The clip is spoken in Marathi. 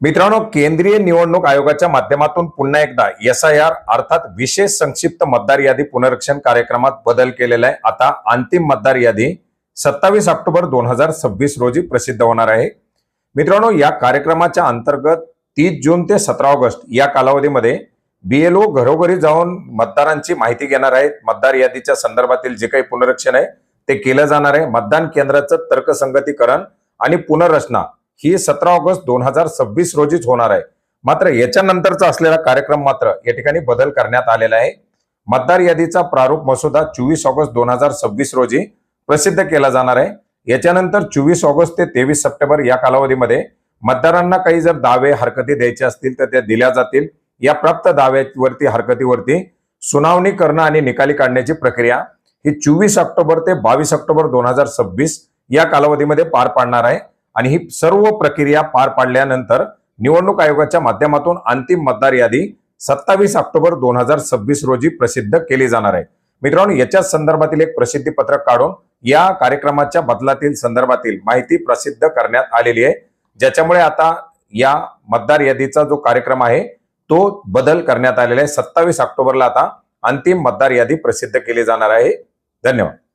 मित्रांनो, केंद्रीय निवडणूक आयोगाच्या माध्यमातून पुन्हा एकदा SIR अर्थात विशेष संक्षिप्त मतदार यादी पुनरीक्षण कार्यक्रमात बदल केलेला आहे। आता अंतिम मतदार यादी 27 ऑक्टोबर 2026 रोजी प्रसिद्ध होणार आहे। मित्रांनो, या कार्यक्रमाच्या अंतर्गत 30 जून ते 17 ऑगस्ट या कालावधीमध्ये BLO घरोघरी जाऊन मतदारांची माहिती घेणार आहेत। मतदार यादीच्या संदर्भातील जे काही पुनरीक्षण आहे ते केलं जाणार आहे। मतदान केंद्राचं तर्कसंगतीकरण आणि पुनर्रचना ही 17 ऑगस्ट 2026 रोजीच होणार आहे। मात्र याच्यानंतरचा असलेला कार्यक्रम मात्र या ठिकाणी बदल करण्यात आलेला आहे। मतदार यादीचा प्रारूप मसुदा 24 ऑगस्ट 2026 रोजी प्रसिद्ध केला जाणार आहे। याच्यानंतर 24 ऑगस्ट ते 23 सप्टेंबर या कालावधीमध्ये मतदारांना काही जर दावे हरकती द्यायचे असतील तर त्या दिल्या जातील। या प्राप्त दाव्यावरती हरकतीवरती सुनावणी करणं आणि निकाली काढण्याची प्रक्रिया ही 24 ऑक्टोबर ते 22 ऑक्टोबर 2026 या कालावधीमध्ये पार पाडणार आहे। आणि ही सर्व प्रक्रिया पार पाडल्यानंतर निवडणूक आयोगाच्या माध्यमातून अंतिम मतदार यादी 27 ऑक्टोबर 2026 रोजी प्रसिद्ध केली जाणार आहे। मित्रांनो, याच्या संदर्भातील एक प्रसिद्धी पत्रक काढून या कार्यक्रमाच्या बदलातील संदर्भातील माहिती प्रसिद्ध करण्यात आलेली आहे, ज्याच्यामुळे आता या मतदार यादीचा जो कार्यक्रम आहे तो बदल करण्यात आलेला आहे। 27 ऑक्टोबरला आता अंतिम मतदार यादी प्रसिद्ध केली जाणार आहे। धन्यवाद।